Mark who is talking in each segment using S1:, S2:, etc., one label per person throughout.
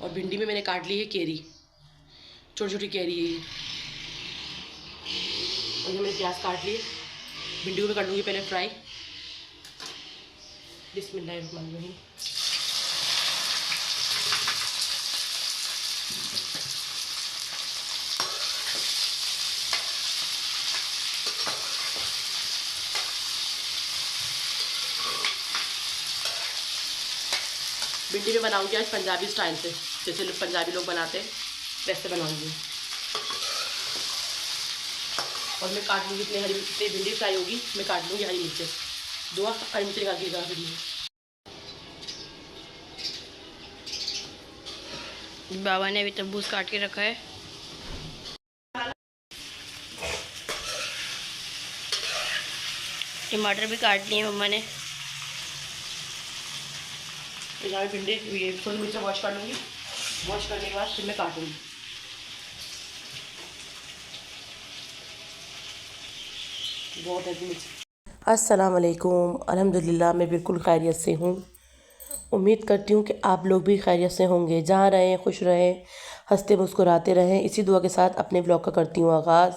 S1: और भिंडी में मैंने काट ली है केरी, छोटी छोटी केरी है ये। और ये मैंने प्याज काट लिए। भिंडी को मैं कर लूँगी पहले फ्राई। बिस्मिल्लाहिर्रहमानिर्रहीम। भिंडी में बनाऊंगी आज पंजाबी स्टाइल से, जैसे लोग पंजाबी लोग बनाते हैं वैसे बनाऊंगी। और मैं काट लूँगी इतने भिंडी फ्राई होगी, मैं काट लूँगी हरी मिर्चें, 2 हरी मिर्चें निकाल के भिंडी।
S2: बाबा ने अभी तरबूज काट के रखा है। टमाटर भी काट लिए मम्मा ने।
S1: यहाँ भिंडी ये थोड़ी मिर्चें वॉश कर लूँगी, वॉश करने के बाद फिर मैं काटूँगी। बहुत है मिर्च। अस्सलाम वालेकुम, अल्हम्दुलिल्लाह मैं बिल्कुल खैरियत से हूँ। उम्मीद करती हूँ कि आप लोग भी खैरियत से होंगे, जहाँ रहें खुश रहें, हंसते मुस्कुराते रहें। इसी दुआ के साथ अपने ब्लॉग का करती हूँ आगाज़।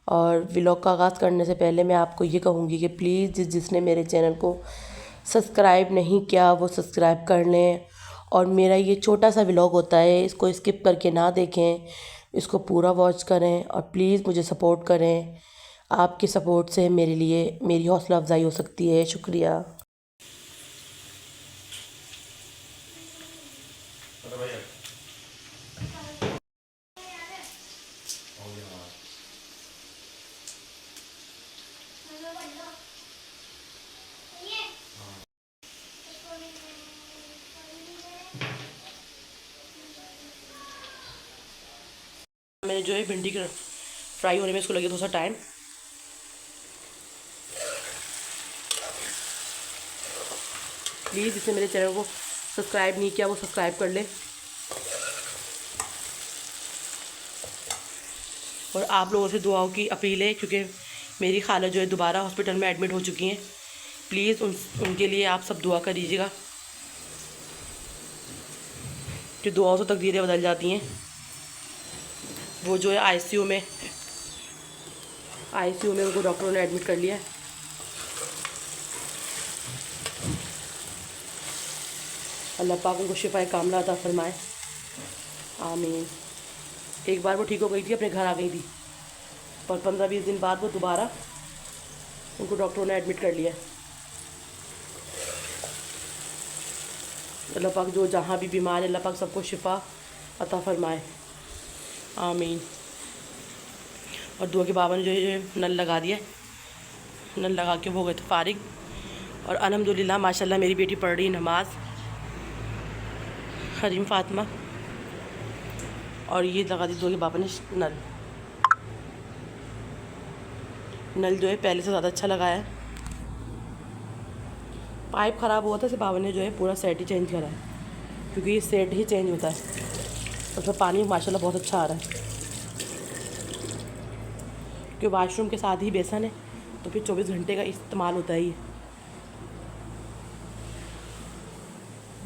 S1: और व्लॉग का आगाज़ करने से पहले मैं आपको ये कहूँगी कि प्लीज़ जिसने मेरे चैनल को सब्सक्राइब नहीं किया वो सब्सक्राइब कर लें। और मेरा ये छोटा सा व्लॉग होता है, इसको स्किप करके ना देखें, इसको पूरा वॉच करें और प्लीज़ मुझे सपोर्ट करें। आपकी सपोर्ट से मेरे लिए मेरी हौसला अफजाई हो सकती है। शुक्रिया। मैंने जो है भिंडी का फ्राई होने में इसको लगे थोड़ा सा टाइम। प्लीज़ जिसने मेरे चैनल को सब्सक्राइब नहीं किया वो सब्सक्राइब कर ले। और आप लोगों से दुआओं की अपील है, क्योंकि मेरी खाला जो है दोबारा हॉस्पिटल में एडमिट हो चुकी हैं। प्लीज़ उनके लिए आप सब दुआ कर दीजिएगा, कि दुआओं से तकदीरें बदल जाती हैं। वो जो है आईसीयू में उनको डॉक्टरों ने एडमिट कर लिया है। अल्लाह पाक उनको शिफाए कामला अता फरमाए, आमीन। एक बार वो ठीक हो गई थी, अपने घर आ गई थी, पर 15-20 दिन बाद वो दोबारा उनको डॉक्टरों ने एडमिट कर लिया है। अल्लाह पाक जो जहाँ भी बीमार है अल्लाह पाक सबको शिफा अता फरमाए, आमीन। और दुआ के बाबा ने जो है नल लगा दिया, नल लगा के वो गए थे फारिग। और अल्हम्दुलिल्लाह माशाल्लाह मेरी बेटी पढ़ रही नमाज, हरीम फातिमा। और ये लगा दी दुआ के बाबा ने नल जो है पहले से ज़्यादा अच्छा लगाया है। पाइप ख़राब हुआ था, से बाबा ने जो है पूरा सेट ही चेंज करा है, क्योंकि ये सेट ही चेंज होता है। उसमें पानी माशाल्लाह बहुत अच्छा आ रहा है, क्योंकि वाशरूम के साथ ही बेसन है, तो फिर 24 घंटे का इस्तेमाल होता है ये।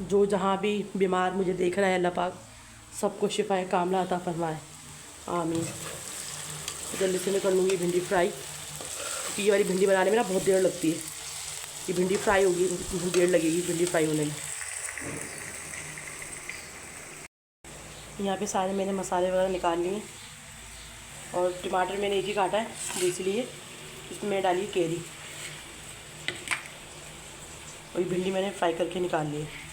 S1: जो जहाँ भी बीमार मुझे देख रहा है अल्लाह पाक सबको शिफाए कामला अता फरमाए, आमीन। जल्दी से मैं कर लूँगी भिंडी फ्राई, क्योंकि ये वाली भिंडी बनाने में ना बहुत देर लगती है। ये भिंडी फ्राई होगी बहुत देर लगेगी भिंडी फ्राई होने में। यहाँ पे सारे मैंने मसाले वगैरह निकाल लिए, और टमाटर मैंने एक ही काटा है, इसलिए इसमें मैं डाली केरी, और ये भिंडी मैंने फ्राई करके निकाल ली है।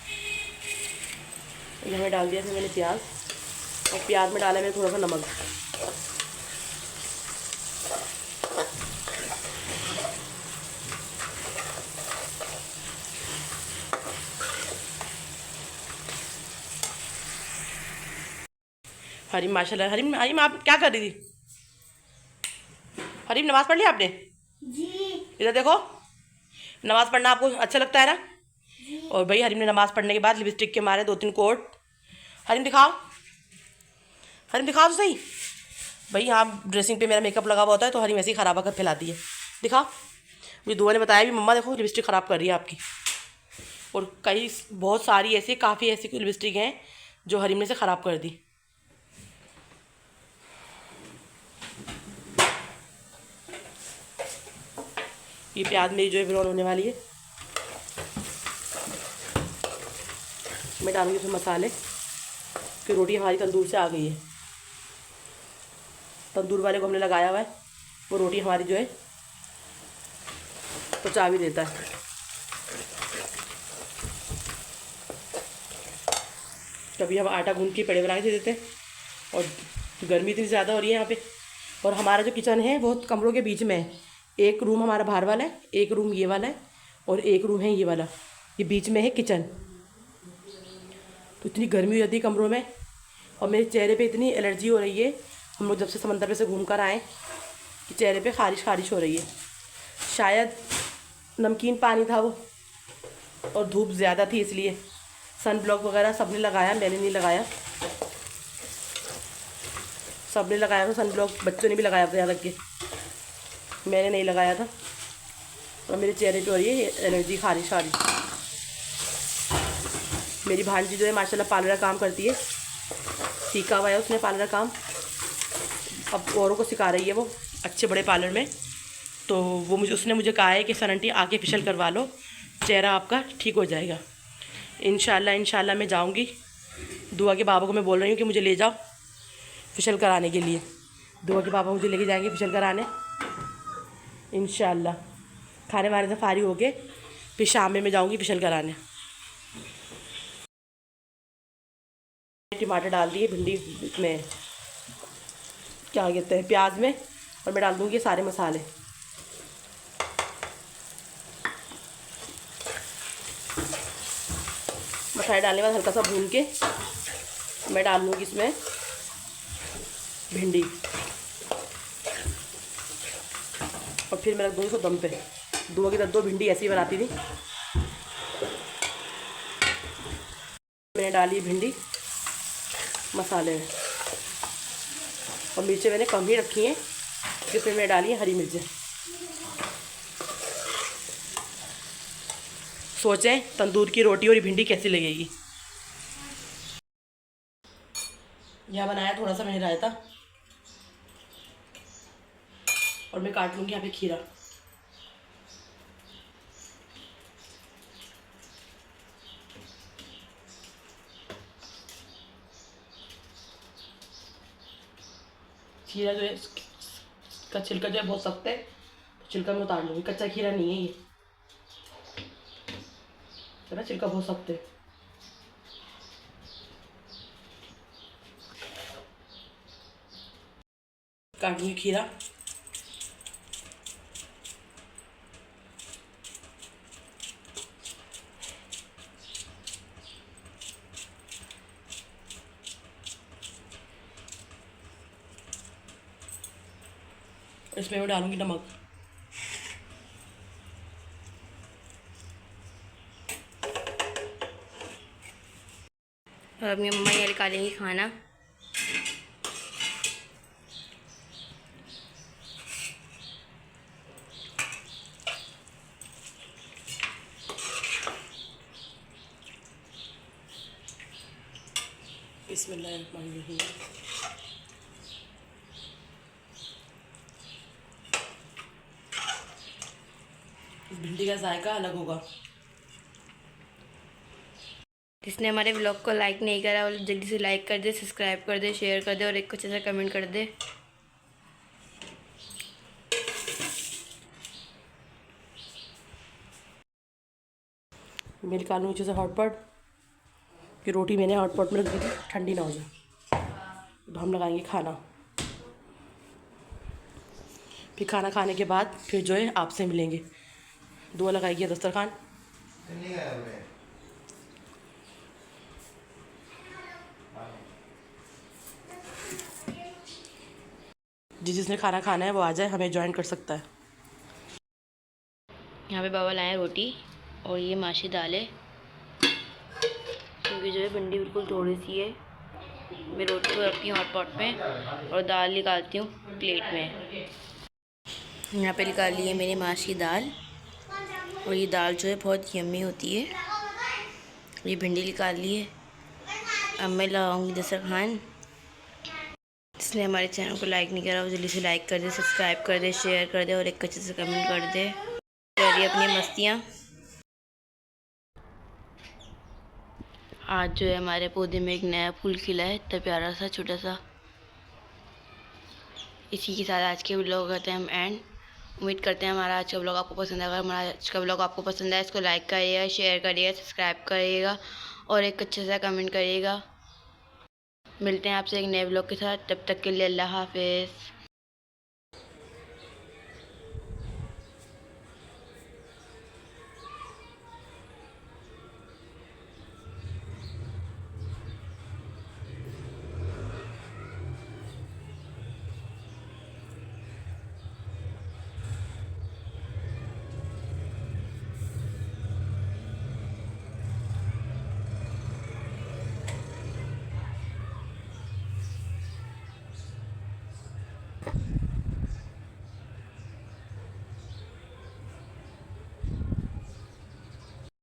S1: यहाँ में डाल दिया था मैंने प्याज, और प्याज में डाला मैंने थोड़ा सा नमक। हरीम माशाल्लाह, हरीम हरीम आप क्या कर रही थी? हरीम नमाज़ पढ़ ली आपने?
S3: जी।
S1: इधर देखो, नमाज़ पढ़ना आपको अच्छा लगता है ना? और भाई हरीम ने नमाज़ पढ़ने के बाद लिपस्टिक के मारे 2-3 कोट। हरीम दिखाओ, हरीम दिखाओ तो सही। भाई यहाँ ड्रेसिंग पे मेरा मेकअप लगा हुआ होता है, तो हरीम ऐसे ही ख़राब कर फैलाती है। दिखाओ। मुझे दुआ ने बताया भी, मम्मा देखो लिपस्टिक ख़राब कर रही है आपकी। और बहुत सारी ऐसी काफ़ी ऐसी लिपस्टिक हैं जो हरी मिर्च से ख़राब कर दी। ये प्याज मेरी जो है ब्राउन होने वाली है। मैं डालूंगी इसमें मसाले कि रोटी हमारी तंदूर से आ गई है। तंदूर वाले को हमने लगाया हुआ है, वो रोटी हमारी जो है तो पचा भी देता है। कभी हम आटा गूंद के पेड़े बना के दे देते हैं। और गर्मी इतनी ज़्यादा हो रही है यहाँ पे। और हमारा जो किचन है वो कमरों के बीच में है। एक रूम हमारा बाहर वाला है, एक रूम ये वाला है और एक रूम है ये वाला। ये बीच में है किचन। तो इतनी गर्मी हो जाती है कमरों में और मेरे चेहरे पे इतनी एलर्जी हो रही है। हम लोग जब से समंदर पे से घूम कर आए कि चेहरे पे खारिश हो रही है। शायद नमकीन पानी था वो और धूप ज़्यादा थी, इसलिए सन ब्लॉक वगैरह सबने लगाया, मैंने नहीं लगाया। सबने लगाया था सन ब्लॉक, बच्चों ने भी लगाया था, याद रख के। मैंने नहीं लगाया था और मेरे चेहरे पे हो रही है एलर्जी, खारिश। मेरी भांजी जो है माशाल्लाह पार्लर का काम करती है, सीखा हुआ है उसने पार्लर का काम। अब औरों को सिखा रही है वो अच्छे बड़े पार्लर में। तो वो उसने मुझे कहा है कि सन आंटी आके फेशियल करवा लो, चेहरा आपका ठीक हो जाएगा। इंशाल्लाह मैं जाऊंगी। दुआ के बाबा को मैं बोल रही हूँ कि मुझे ले जाओ फेशियल कराने के लिए। दुआ के बाबा मुझे लेके जाएंगे फेशियल कराने इंशाल्लाह। खाने वाने से फारिग होके फिर शाम में मैं जाऊँगी फेशियल कराने। टमाटर डाल दिए, भिंडी में क्या कहते हैं प्याज में, और मैं डाल दूँगी सारे मसाले। मसाले डालने के बाद हल्का सा भून के मैं डाल लूँगी इसमें भिंडी और फिर मैं रख दूँगी इसको दम पे। दुआ की दो भिंडी ऐसी बनाती थी। मैंने डाली भिंडी मसाले में और मिर्चें मैंने कम ही रखी हैं, जिसमें मैंने डाली है हरी मिर्चें। सोचें तंदूर की रोटी और भिंडी कैसी लगेगी। यहाँ बनाया थोड़ा सा मैंने रायता और मैं काट लूँगी यहाँ पे खीरा। खीरा जो है इसका छिलका जो है बहुत सख्त है, तो छिलका मैं उतार लूँगी। कच्चा खीरा नहीं है ये, है ना, छिलका बहुत सख्त है। काट लूँगी खीरा। इसमें मैं डालूँगी नमक।
S2: और अपनी मम्मा ये निकालेंगी खाना।
S1: बिस्मिल्लाहिर्रहमानिर्रहीम। भिंडी का जायका अलग होगा।
S2: जिसने हमारे ब्लॉग को लाइक नहीं करा वो जल्दी से लाइक कर दे, सब्सक्राइब कर दे, शेयर कर दे और एक कुछ ऐसा कमेंट कर दे।
S1: मैं निकालूँ नीचे से हॉटपॉट कि रोटी मैंने हॉटपॉट में रख दी थी, ठंडी ना हो जाए। तो हम लगाएंगे खाना। फिर खाना खाने के बाद फिर जो है आपसे मिलेंगे। दुआ लगाएगी दस्तरखान। जिसने खाना खाना है वो आ जाए, हमें ज्वाइन कर सकता है।
S2: यहाँ पे बाबा लाए रोटी और ये माशी दाल है, क्योंकि जो है भिंडी बिल्कुल थोड़ी सी है। मैं रोटी को रखती हूँ हॉट पॉट में और दाल निकालती हूँ प्लेट में। यहाँ पे निकाल ली है मैंने माशी दाल और ये दाल जो है बहुत यम्मी होती है। ये भिंडी निकाल ली है अब मैं लगाऊंगी दस्तरखान। जिसने हमारे चैनल को लाइक नहीं करा वो जल्दी से लाइक कर दे, सब्सक्राइब कर दे, शेयर कर दे और एक अच्छे से कमेंट कर दे। करिए अपनी मस्तियाँ। आज जो है हमारे पौधे में एक नया फूल खिला है, इतना प्यारा सा छोटा सा। इसी के साथ आज के व्लॉग करते हैं हम एंड। उम्मीद करते हैं हमारा आज का व्लॉग आपको पसंद आएगा। हमारा आज का व्लॉग आपको पसंद आए इसको लाइक करिएगा, शेयर करिएगा, सब्सक्राइब करिएगा और एक अच्छे सा कमेंट करिएगा। मिलते हैं आपसे एक नए व्लॉग के साथ, तब तक के लिए अल्लाह हाफिज़।